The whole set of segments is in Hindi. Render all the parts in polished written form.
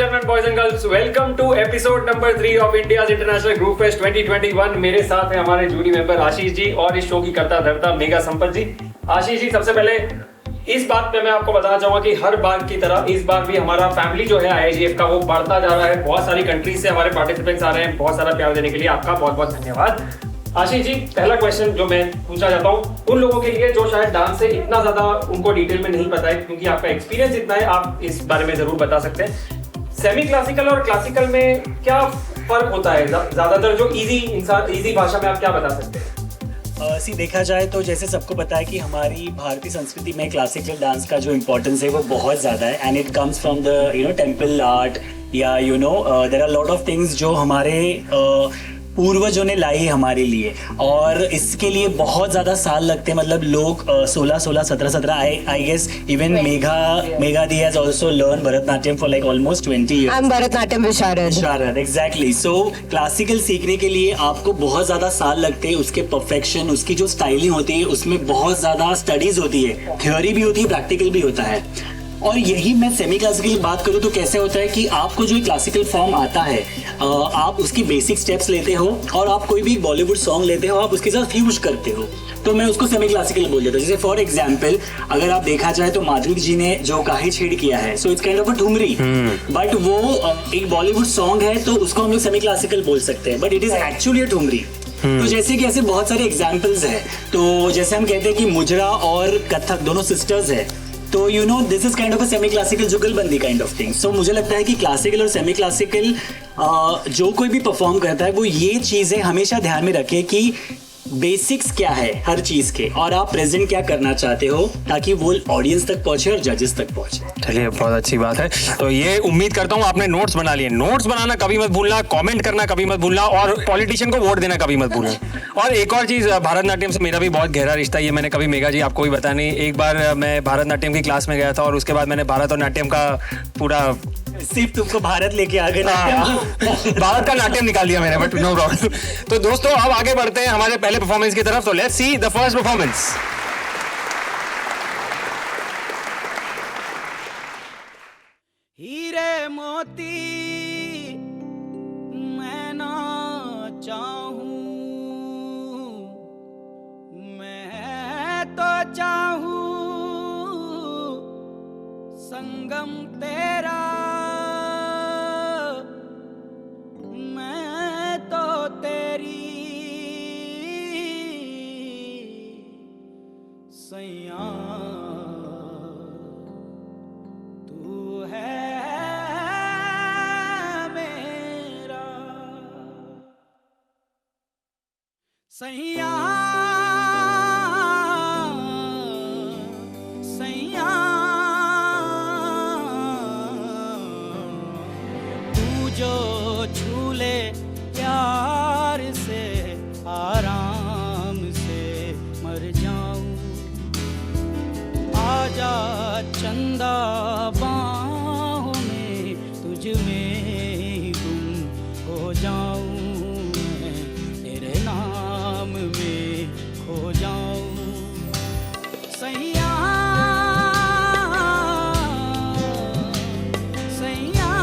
gentlemen, boys and girls, welcome to episode number 3 of India's International Group Fest 2021. मेरे साथ हैं हमारे जूरी मेंबर आशीष जी और इस शो की करता धरता मेगा संपत जी। आशीष जी, सबसे पहले इस बात पे मैं आपको बताना चाहूंगा कि हर बार की तरह इस बार भी हमारा फैमिली जो है IIGF का वो बढ़ता जा रहा है। बहुत सारी कंट्रीज से हमारे पार्टिसिपेंट्स आ रहे हैं। बहुत सारा प्यार देने के लिए आपका बहुत बहुत धन्यवाद। आशीष जी, पहला क्वेश्चन जो मैं पूछना चाहता हूँ उन लोगों के लिए जो शायद डांस से इतना ज्यादा उनको डिटेल में नहीं पता है, क्योंकि आपका एक्सपीरियंस इतना है, आप इस बारे में जरूर बता सकते हैं। सेमी क्लासिकल और क्लासिकल में क्या फर्क होता है? ज्यादातर जो इजी भाषा में आप क्या बता सकते हैं? देखा जाए तो जैसे सबको पता है कि हमारी भारतीय संस्कृति में क्लासिकल डांस का जो इम्पोर्टेंस है वो बहुत ज़्यादा है, and it comes from the temple art या there are lot of things जो हमारे पूर्वजों ने लाई है हमारे लिए, और इसके लिए बहुत ज़्यादा साल लगते हैं। मतलब लोग 17 आई गेस इवन मेघा दी has also learn Bharatanatyam for like almost 20 years. I'm Bharatanatyam विशारद। एग्जैक्टली। सो क्लासिकल सीखने के लिए आपको बहुत ज़्यादा साल लगते हैं। उसके परफेक्शन, उसकी जो स्टाइलिंग होती है उसमें बहुत ज़्यादा स्टडीज होती है, थ्योरी भी होती है, प्रैक्टिकल भी होता है। और यही मैं सेमी क्लासिकल की बात करूँ तो कैसे होता है कि आपको जो क्लासिकल फॉर्म आता है आप उसकी बेसिक स्टेप्स लेते हो और आप कोई भी बॉलीवुड सॉन्ग लेते हो, आप उसके साथ फ्यूज करते हो, तो मैं उसको सेमी क्लासिकल बोल देता हूँ। जैसे फॉर एग्जाम्पल अगर आप देखा जाए तो माधुरी जी ने जो काहे छेड़ किया है, so it's kind of a thumri, but वो एक बॉलीवुड सॉन्ग है तो उसको हम लोग सेमी क्लासिकल बोल सकते हैं, बट इट इज एक्चुअली अ ठुमरी। तो जैसे कि ऐसे बहुत सारे एग्जाम्पल्स हैं। तो जैसे हम कहते हैं कि मुजरा और कथक दोनों सिस्टर्स है, तो this is kind of a semi classical जुगलबंदी काइंड ऑफ थिंग। सो मुझे लगता है कि क्लासिकल और सेमी क्लासिकल जो कोई भी परफॉर्म करता है वो ये चीज़ें हमेशा ध्यान में रखे कि बेसिक्स क्या है हर चीज़ के, और आप प्रेजेंट क्या करना चाहते हो ताकि वो ऑडियंस तक पहुंचे और जजेस तक पहुंचे। चलिए, बहुत अच्छी बात है। तो ये उम्मीद करता हूँ आपने नोट्स बना लिए। नोट्स बनाना कभी मत भूलना, कमेंट करना कभी मत भूलना, और पॉलिटिशियन को वोट देना कभी मत भूलना। और एक और चीज़, भरतनाट्यम से मेरा भी बहुत गहरा रिश्ता है। ये मैंने कभी मेघा जी आपको भी बताया नहीं। एक बार मैं भरतनाट्यम की क्लास में गया था और उसके बाद मैंने भारत और नाट्यम का पूरा, सिर्फ तुमको भारत लेके आ गए, भारत का नाट्यम निकाल दिया मैंने, बट नो प्रॉब्लम। तो दोस्तों अब आगे बढ़ते हैं हमारे पहले परफॉर्मेंस की तरफ। तो let's see the first performance. हीरे मोती मैं ना चाहूं, मैं तो चाहूं संगम तेरा, मैं तो तेरी सैया, तू है मेरा सैया, सैया, तू जो झूले प्यार से आराम से मर जाऊं, आजा चंदा बाहों में तुझ में ही गुम हो जाऊं, मैं तेरे नाम में खो जाऊं सैया, सैया।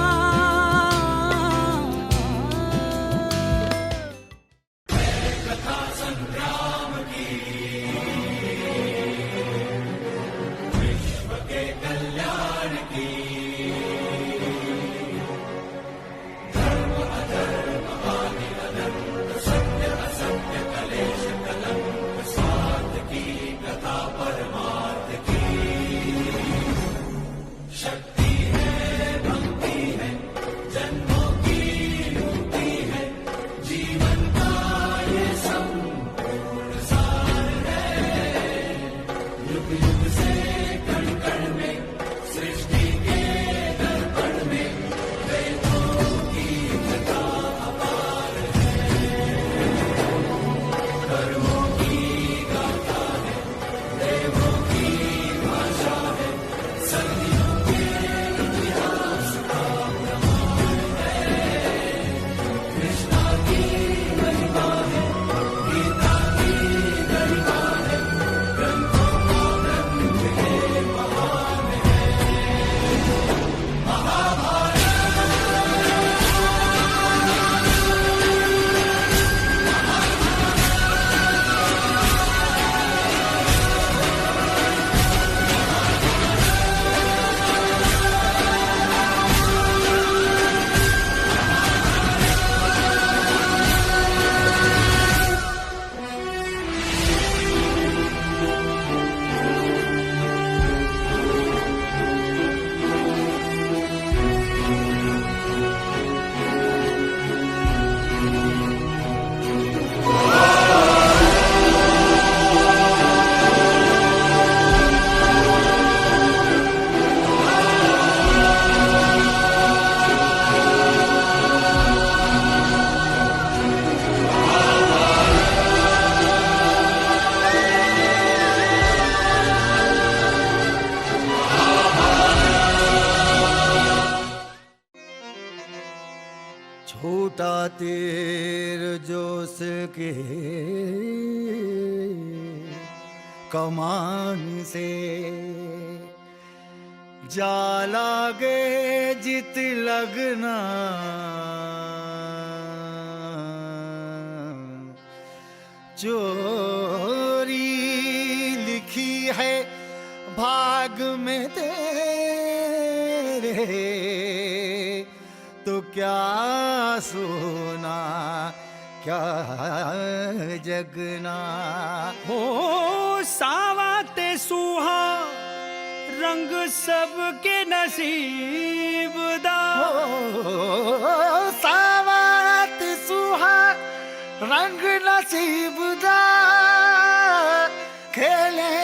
कथा संग्राम की, विश्व के कल्याण की, तीर जोश के कमान से जा लागे जित लगना चोरी लिखी है भाग में तेरे तो क्या सोना क्या जगना। हो सावते सुहा रंग सबके नसीब दा। सावत सुहा रंग नसीब दा खेले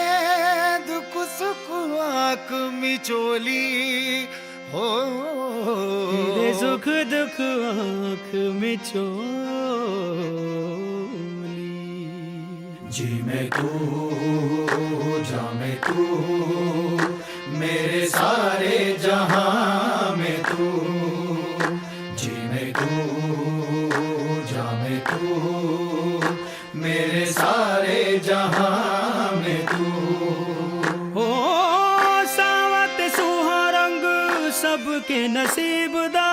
दुख सुख आँख मिचोली हो तेरे सुख दुख आँख में चोली। जी मैं तू जा मैं तू मेरे सारे जहां में तू। जी मैं तू जा मैं तू मेरे सारे जहां में तू। हो सावत सुहा रंग सबके नसीब दा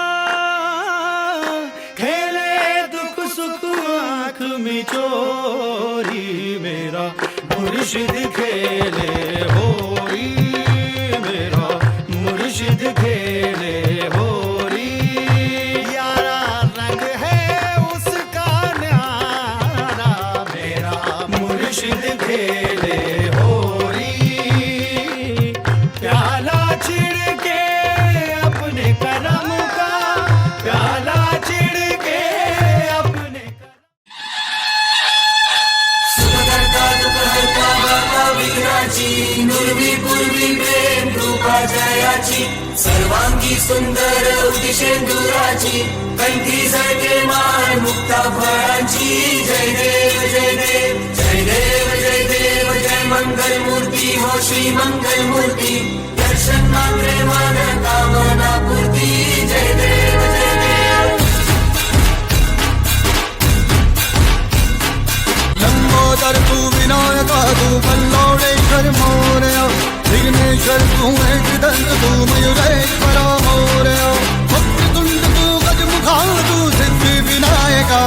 खेले दुख सुख आँख में चोरी। मेरा मुर्शिद खेले होरी मेरा मुर्शिद खेले होरी। यारा रंग है उसका न्यारा मेरा मुर्शिद खेले होरी। प्याला छिड़के अपने करम का प्याला छिड़के अपने नुर्वी पूर्वी प्रेम कृपा जयाची सर्वांगी सुंदर उदिशेंदुराची कंठी झळके मान मुक्ता फळांची। जय देव जय देव जय देव जय देव जय मंगल मूर्ती हो श्री मंगल मूर्ती। दर्शन मात्रे मान कामना पूर्ती। जय देव जय देव। लंबोदर तू विनायका तू बल्लौडेश्वर मोरया विघ्नेश्वर तू एकदंत तू मयूरेश्वरा मोरया वक्रतुंड तू गजमुखा तू सिद्धि विनायका।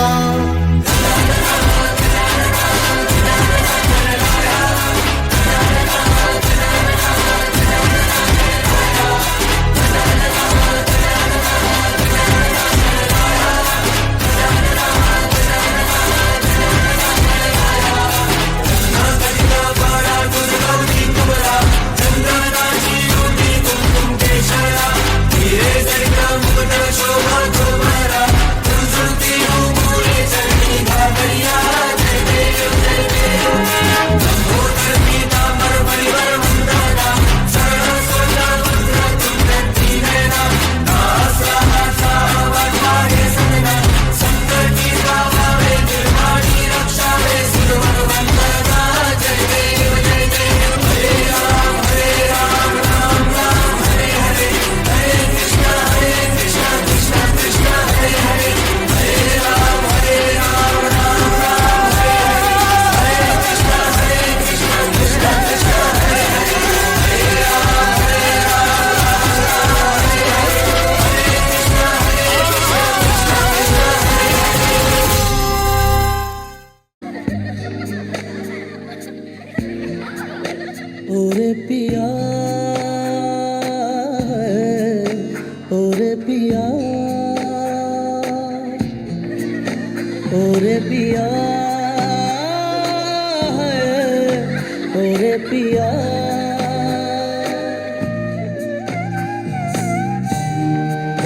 ओरे पिया ओरे पिया ओरे पिया ओरे पिया।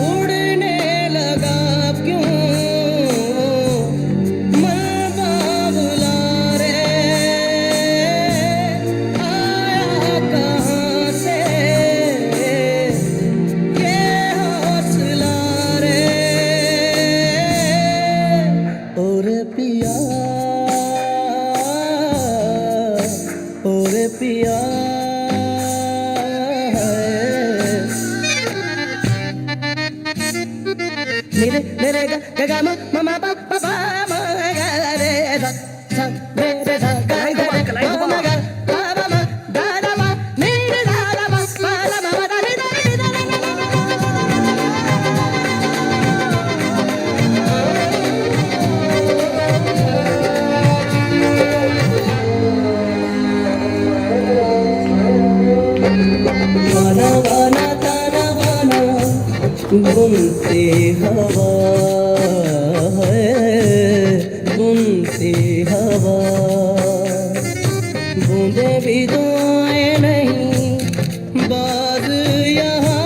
उड़ने लगा क्यों मन बाबुला रे आया कहाँ से ये हौसला रे। ओरे पिया ओरे पिया। मेरे रे ग ग ग म म म प प प म ग रे ध ध रे रे ध ग ग रे म म ग प प म द द म नि रे ध द म प द म म द रे द रे द रे वाना वाना ताना वाना बुनती हवा है बुनती हवा बूंदे भी तो आए नहीं बाज यहाँ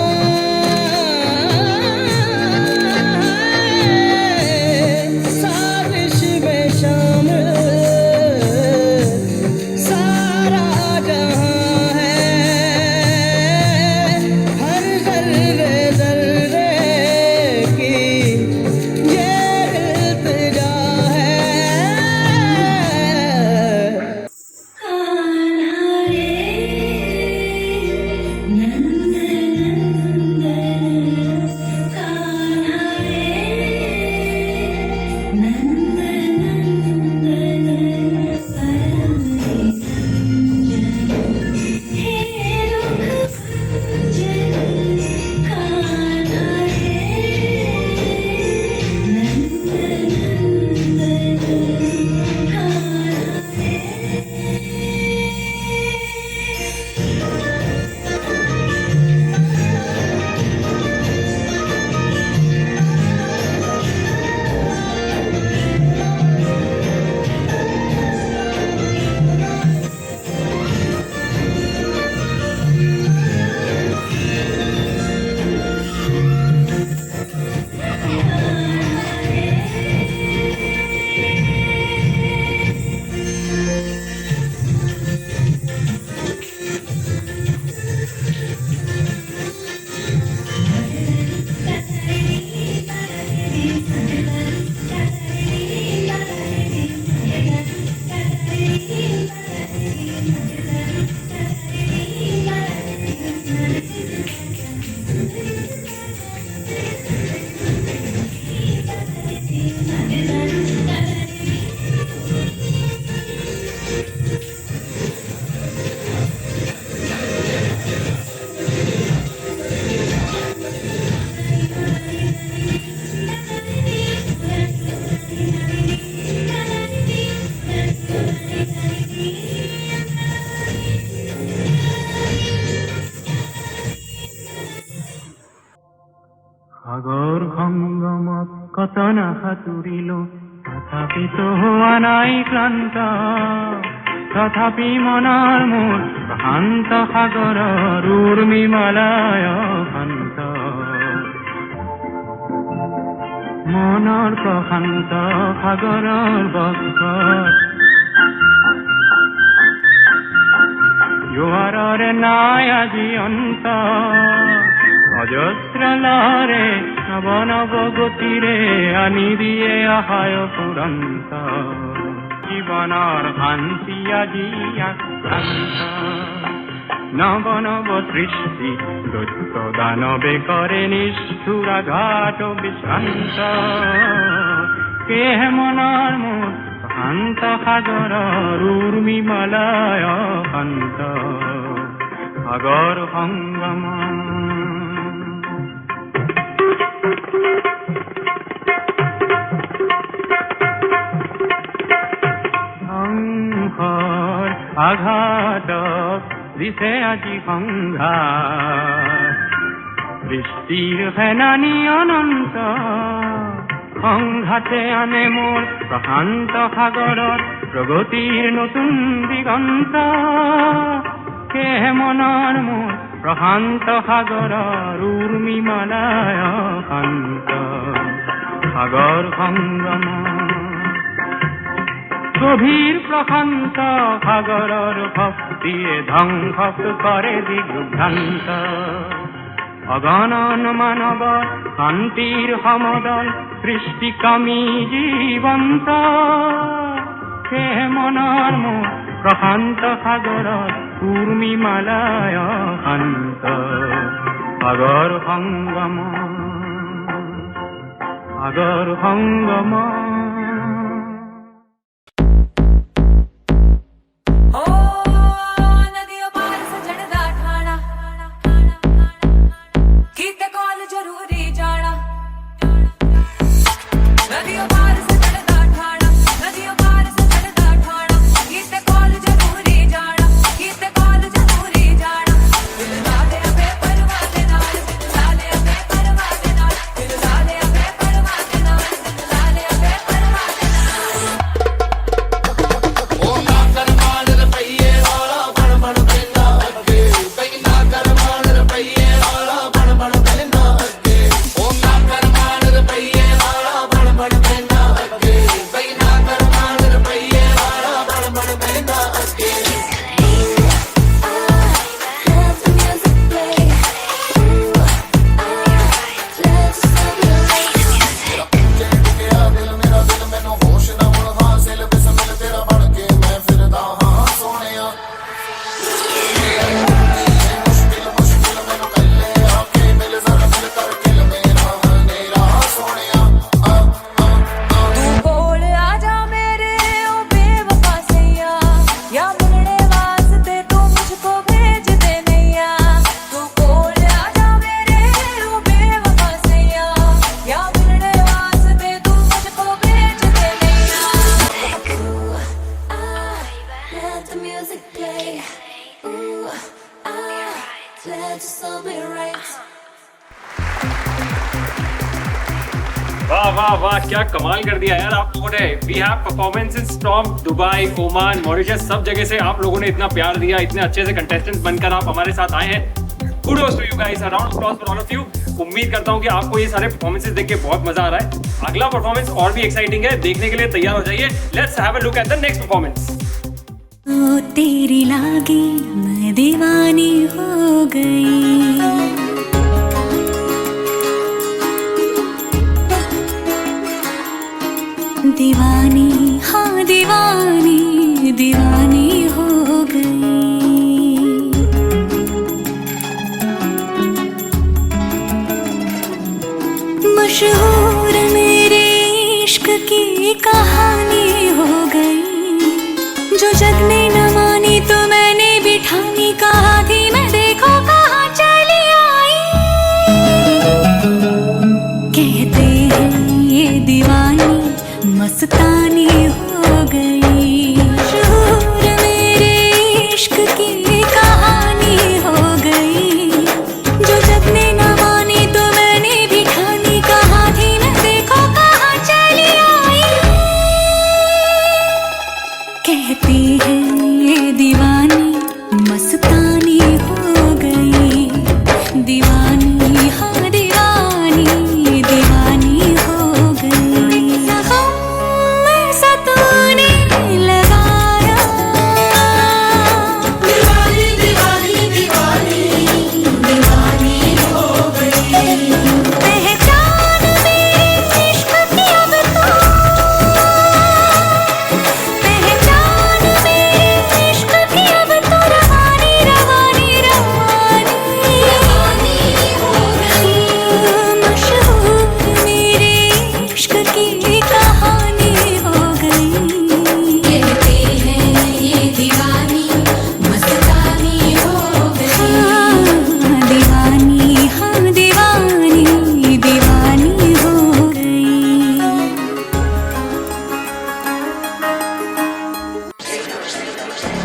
साजिश में शामिल सारा जहाँ है हर जर्रे जर्रे की ये इल्तिजा है সাগর সংগমত কতনা সাঁতুৰিলো তথাপি তো হোৱা নাই ক্লান্ত তথাপি মনৰ মোৰ শান্ত সাগৰৰ উৰ্মিমালায় শান্ত মনৰ প্ৰশান্ত সাগৰৰ বক্ষত জোৱাৰৰে নাই আজি অন্ত অজস্র লহরে নব নব গতিরে আনি দিয়ে আহায় পুরন্ত জীবনৰ শান্তি আজি আক্ৰান্ত নব নব সৃষ্টি দৈত্য দানবে কৰে নিষ্ঠুৰাঘাত বিশান্ত কেহে মনৰ মোৰ শান্ত সাগৰৰ উৰ্মিমালায় শান্ত সাগৰ সংগম সংঘৰ আঘাতক দিছে আজি সংঘাত সৃষ্টিৰ ফেনানি অনন্ত সংঘাতে আনে মোৰ প্ৰশান্ত সাগৰত প্ৰগতিৰ নতুন দিগন্ত কেহে মনৰ মোৰ প্ৰশান্ত সাগৰৰ উৰ্মিমালায় শান্ত সাগৰ সংগম গভীৰ প্ৰশান্ত সাগৰৰ ভক্তিয়ে ধ্বংস কৰে দিগ্ভ্ৰান্ত অগণন মানৱৰ শান্তিৰ সমদল সৃষ্টিকামী জীৱন্ত সেয়ে মনৰ মোৰ প্ৰশান্ত সাগৰত উৰ্মিমালায় শান্ত সাগৰ সংগম अगर हंगामा नदियों पार सजणदा ठाणा कीते कॉल जरूरी जाना नदियों पार सजणदा ठाणा नदियों पार सजणदा ठाणा कीते कॉल जरूरी जाना कीते कॉल जरूरी जाना दिल लाले अबे परवाह दे नाल दिल लाले अबे परवाह दे नाल दिल लाले अबे परवाह दे नाल दिल लाले अबे परवाह दे नाल ओ ना कर मान रुपये वाला बण बण पैंदा अगे बई ना कर मान रुपये वाला बण बण पैंदा अगे ओ ना कर मान रुपये वाला बण बण पैंदा अगे बई ना कर मान रुपये वाला बण बण पैंदा अगे दिल मेरा दिल मैनू होश ना हुण हासिल बिस्मिल तेरा बन के मैं फिरदा हां सोहणिया मुश्किल मुश्किल मैनू कल्ले आके मिल जरा मिल कर दिल मेरा हनेरा सोहणिया तू कोल आजा मेरे ओ बेवफा सैया या मिलने वास्ते तू मुझको भेज दे नैया तू कोल आजा मेरे ओ बेवफा सैया या मिलने वास्ते तू मुझको भेज दे नैया let the music play ooh let the soul be right वाह वाह वाह, क्या कमाल कर दिया यार आप लोगों ने। We have performance in storm, Dubai, Oman, Mauritius, सब जगह से आप लोगों ने इतना प्यार दिया, इतने अच्छे से कंटेस्टेंट्स बनकर आप हमारे साथ आए हैं। Kudos to you guys, a round of applause for all of you. उम्मीद करता हूं कि आपको ये सारे परफॉर्मेंसेस देख के बहुत मजा आ रहा है। अगला परफॉर्मेंस और भी एक्साइटिंग है, देखने के लिए तैयार हो जाइए। Let's have a look at the next performance. ओ तेरी लागी मैं दीवानी हो गई दीवानी हाँ दीवानी दीवानी हो गई मशहूर मेरे इश्क की कहानी हो गई जो जग ने न मानी तो मैंने भी ठानी कहा थी मैं देखो कहाँ चली आई कहते हैं ये दीवानी मस्तानी हो गई मशहूर मेरे इश्क की कहानी हो गई जो जग ने न मानी तो मैंने भी ठानी कहा थी मैं देखो कहाँ चली आई कहती है ये दीवानी मस्तानी हो गई दीवानी हाँ दीवानी दीवानी हो गई ऐसा तूने लगाया दीवानी दीवानी दीवानी दीवानी हो गई पहचान मेरे इश्क की अब तो पहचान मेरे इश्क की अब तो रवानी रवानी रवानी हो गई मशहूर मेरे इश्क की कहानी हो गई कहते हैं ये दीवानी मस्तानी हो गई दीवानी हाँ दीवानी दीवानी हो गई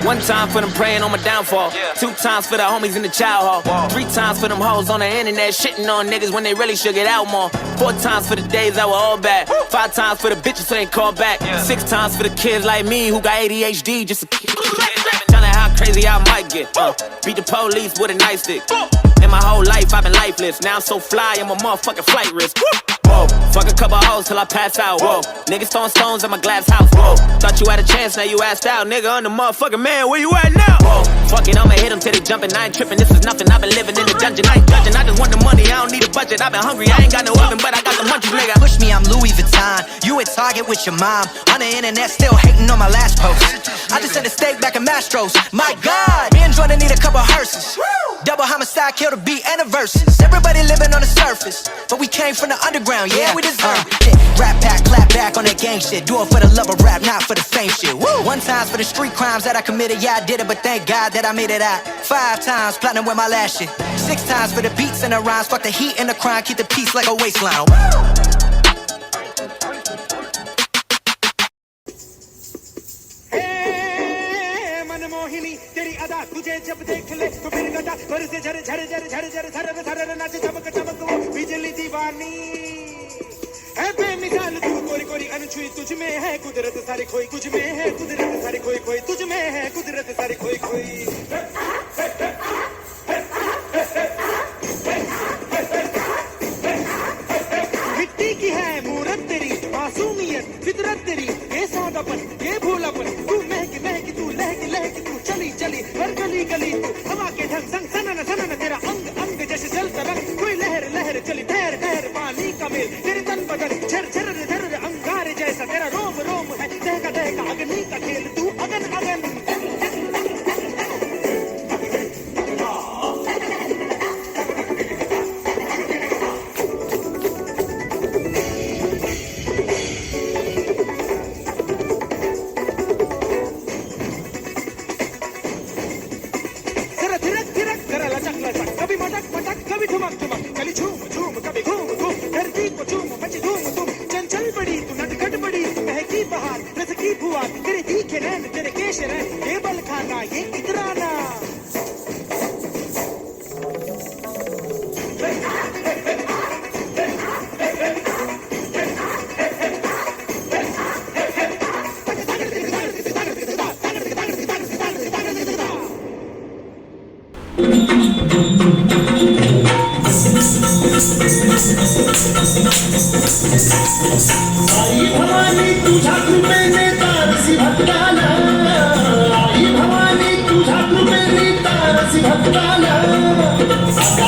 One time for them praying on my downfall. 2 times for the homies in the child hall. 3 times for them hoes on the internet shitting on niggas when they really should get out more. 4 times for the days that were all bad. 5 times for the bitches who ain't called back. 6 times for the kids like me who got ADHD just to tell how crazy I might get. Beat the police with a nightstick. In my whole life I've been lifeless. Now I'm so fly I'm a motherfucking flight risk. Whoa, fuck a couple hoes till I pass out. Whoa, niggas throwing stones at my glass house. Whoa, thought you had a chance, now you asked out. Nigga, I'm the motherfucking man, where you at now? Whoa, fuck it, I'ma hit them till they jumping. I ain't tripping, this is nothing. I've been living in the dungeon, I ain't judging. I just want the money, I don't need a budget. I've been hungry, I ain't got no oven, but I got the munchies, nigga. Push me, I'm Louis Vuitton. You at Target with your mom. On the internet, still hating on my last post. I just sent a steak back in Mastro's. My God, me and Jordan need a couple hearses. Double homicide. I kill the beat and the verses. Everybody living on the surface, but we came from the underground, yeah, we deserve it. Rap back, clap back on that gang shit. Do it for the love of rap, not for the fame shit. Woo! 1 time for the street crimes that I committed, yeah, I did it, but thank God that I made it out. 5 times platinum with my last shit. 6 times for the beats and the rhymes. Fuck the heat and the crime, keep the peace like a waistline. Woo! Manmohini तेरी अदा तुझे जब देख ले तो फिर गदा बरसे झर झर झर झर झर झर झर नाचे चमक चमक वो बिजली दीवानी है बेमिसाल तू कोरी कोरी अनछुई तुझ में है कुदरत सारी खोई तुझ में है कुदरत सारी खोई खोई तुझ में है कुदरत सारी खोई खोई मिट्टी की है मूरत तेरी मासूमियत फितरत तेरी ये सादापन ये भोलापन तू महक महक तू लहक लहक तू चली चली हर गली गली तू हवा के ढंग संग सनन सनन तेरा अंग अंग जैसे जल तरंग कोई लहर लहर चली ठहर ठहर पानी का मेल तेरे तन बदन झर झर झर अंगारे जैसा तेरा रोम रोम है दहका दहका अग्नि का खेल तू अगन अगन तेरे तीखे रैन तेरे केश रैन ये बल खाना ये इतराना आई भवानी तुझ्या कृपेने तारसी भक्ताला आई भवानी तुझ्या कृपेने तारसी भक्ताला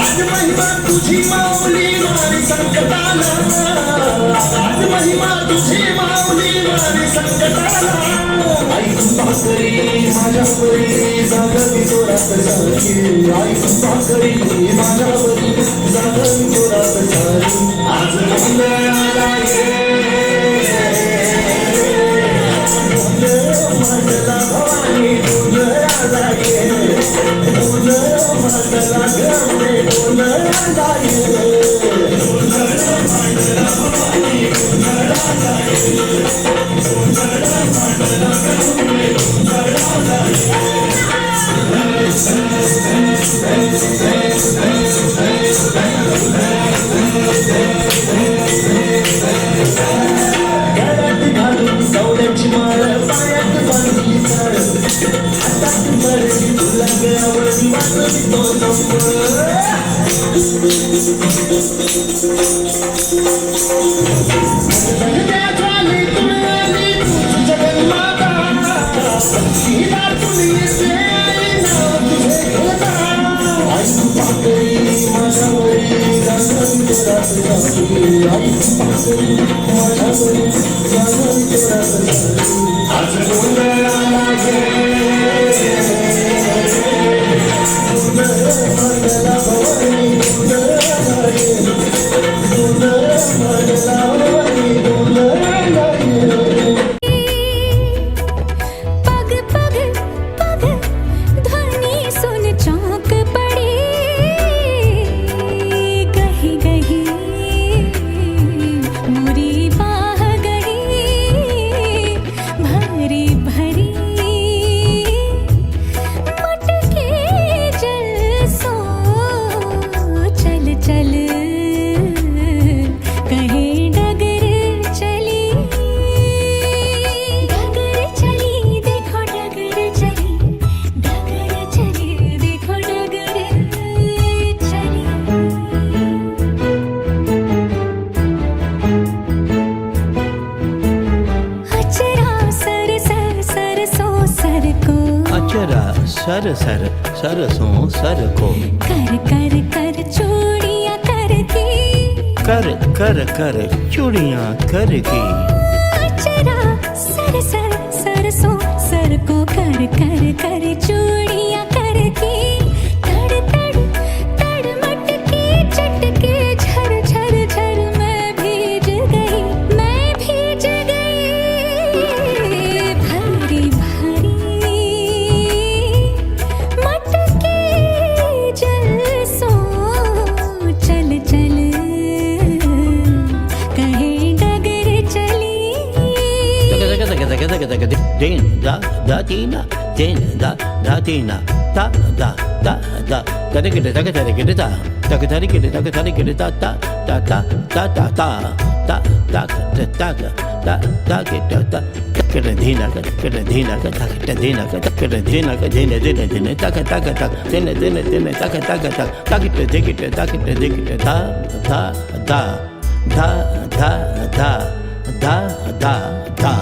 आज महिमा तुझी माऊली मारी संकटाला आज महिमा तुझी माऊली मारी संकटाला आई कृपा करी माझ्यावरी जागवी जोरात सारी आई कृपा करी माझ्यावरी जागवी जोरात सारी आज मंगळाला मंडला भवानी मंडला ये मंडला गौरे मंडला ये मंडला भवानी मंडला ये मंडला गौरे मंडला गळ्यात घालून कवड्याची माळ पायात बांधली झाड हातात मरली तुला गळावरती वाजवी तो झाली तुम्ही आली तुझी जगन्माता सीधा तुली येते आई नाव तुझे घेता आई कृपा करी माझ्यावरी जाणवी जोरात सारी आई कृपा करी माझ्यावरी जाणवी जोरात सारी आज मंगळाला ये मंगला भवानी मंगला ये मंगला भवानी मंगला ये पग पग पग ध्वनि सुन चौंक पड़ी गही गही मोरी बाह गई भरी भरी मटके जल सो चल चल कहे डगर चली देखो डगर चली देखो डगर चली अचरा सर सर सरसों सर को अचरा सर सर सरसों सर को कर कर कर चूड़ियां करती कर कर कर चूड़ियां करके अचरा सर सर सरसों सर को कर कर कर चूड़ियां करती तड़ तड़ तड़ da tina tin da tina ta da kare kare ta kare kare ta kare kare ta kare kare ta ta ta ta ta ta ta ta ta ta ta ta kare dhina kare dhina kare dhina kare dhina kare dhina dhina dhina ta ta ta dhina dhina dhina ta ta ta ta kare dhina ta kare dhina ta ta ta da da da da da da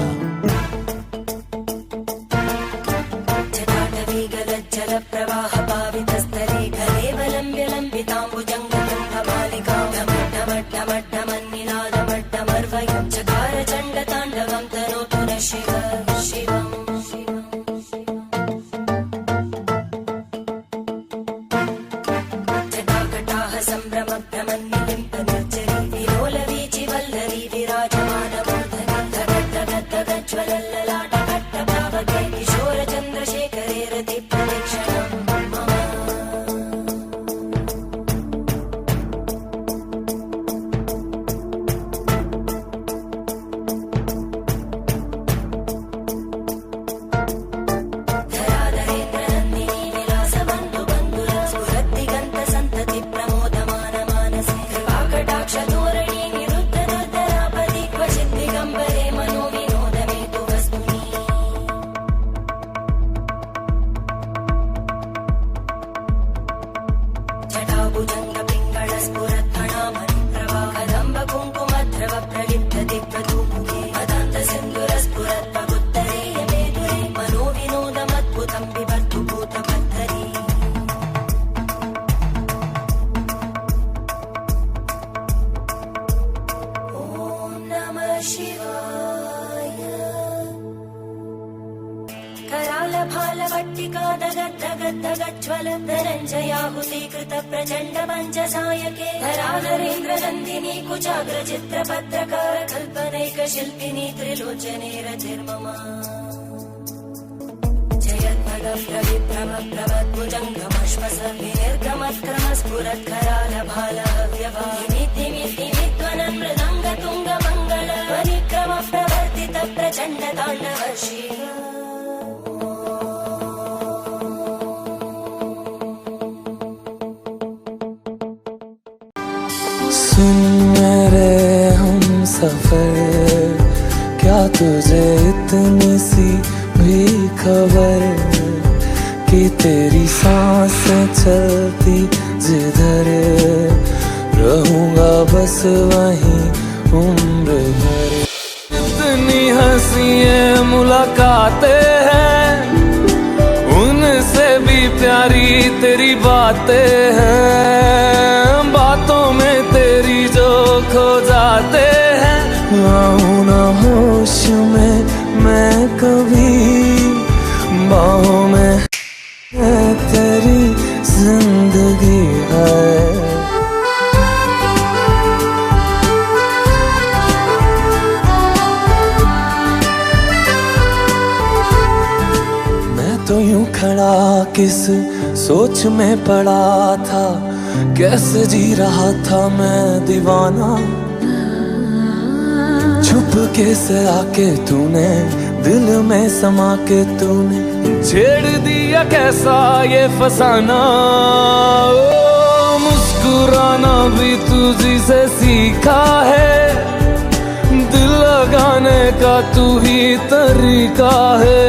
ज्वल धनञ्जयाहुति कृत प्रचण्ड पञ्चसायके धराधरेन्द्र नन्दिनी कुचाग्र चित्र पत्रकार कल्पनैक शिल्पिनी त्रिलोचने रतिर्मम जयद्भग प्रविप्रभ प्रभद्भुजङ्गमश्वस विनिर्गमत्क्रम स्फुरत्कराल भाल व्यवाहिमिति विद्वनन् मृदङ्ग तुङ्ग मङ्गल वनिक्रम प्रवर्तित प्रचण्ड ताण्डव शिव सुन मेरे हम सफर क्या तुझे इतनी सी भी खबर कि तेरी सांसें चलती जिधर रहूंगा बस वहीं उम्र भर। इतनी हंसियां मुलाकातें हैं उनसे भी प्यारी तेरी बातें हैं बातों में तेरी जो खो जाते हैं आऊं ना होश में मैं कभी बाहों में है तेरी जिंदगी है। मैं तो यूं खड़ा किस सोच में पड़ा था कैसे जी रहा था मैं दीवाना छुप के से आके तूने दिल में समा के तूने छेड़ दिया कैसा ये फसाना ओ मुस्कुराना भी तुझी से सीखा है दिल लगाने का तू ही तरीका है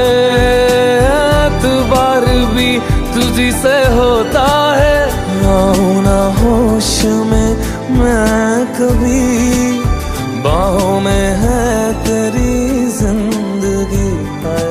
एतबार भी तुझी से होता है आऊं ना होश में मैं कभी बाहों में है तेरी जिंदगी है।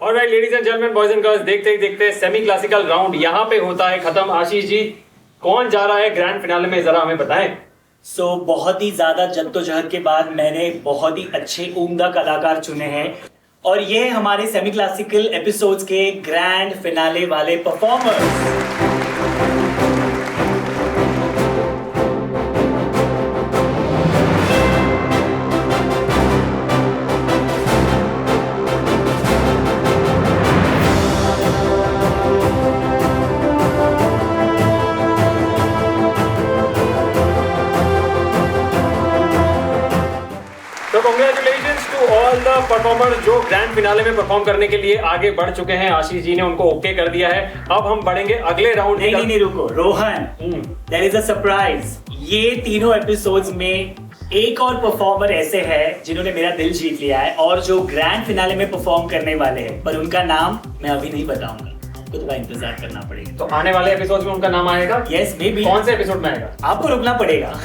Alright ladies and gentleman, boys and girls, देखते ही देखते सेमी क्लासिकल राउंड यहाँ पे होता है खत्म। आशीष जी, कौन जा रहा है ग्रैंड फिनाले में, जरा हमें बताएं। सो बहुत ही ज्यादा जद्दोजहद के बाद मैंने बहुत ही अच्छे उम्दा कलाकार चुने हैं और ये हमारे सेमी क्लासिकल एपिसोड्स के ग्रैंड फिनाले वाले परफॉर्मर्स। तो congratulations to all the performer जो ग्रैंड फिनाले में परफॉर्म करने के लिए आगे बढ़ चुके हैं। आशीष जी ने उनको ओके कर दिया है। अब हम बढ़ेंगे अगले राउंड। नहीं रुको Rohan, there is a surprise. ये तीनों एपिसोड्स में एक और परफॉर्मर ऐसे है जिन्होंने मेरा दिल जीत लिया है और जो ग्रैंड फिनाले में परफॉर्म करने वाले हैं, पर उनका नाम मैं अभी नहीं बताऊंगा, तो थोड़ा इंतजार करना पड़ेगा। तो आने वाले एपिसोड में उनका नाम आएगा? Yes may be. कौन से एपिसोड में आएगा? आपको रुकना पड़ेगा।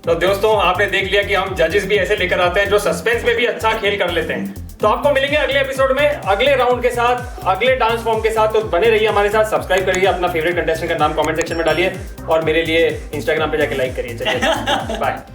तो दोस्तों, आपने देख लिया कि हम जजेस भी ऐसे लेकर आते हैं जो सस्पेंस में भी अच्छा खेल कर लेते हैं। तो आपको मिलेंगे अगले एपिसोड में अगले राउंड के साथ, अगले डांस फॉर्म के साथ। तो बने रहिए हमारे साथ, सब्सक्राइब करिए, अपना फेवरेट कंटेस्टेंट का नाम कमेंट सेक्शन में डालिए और मेरे लिए इंस्टाग्राम पे जाके लाइक करिए। चलिए बाय।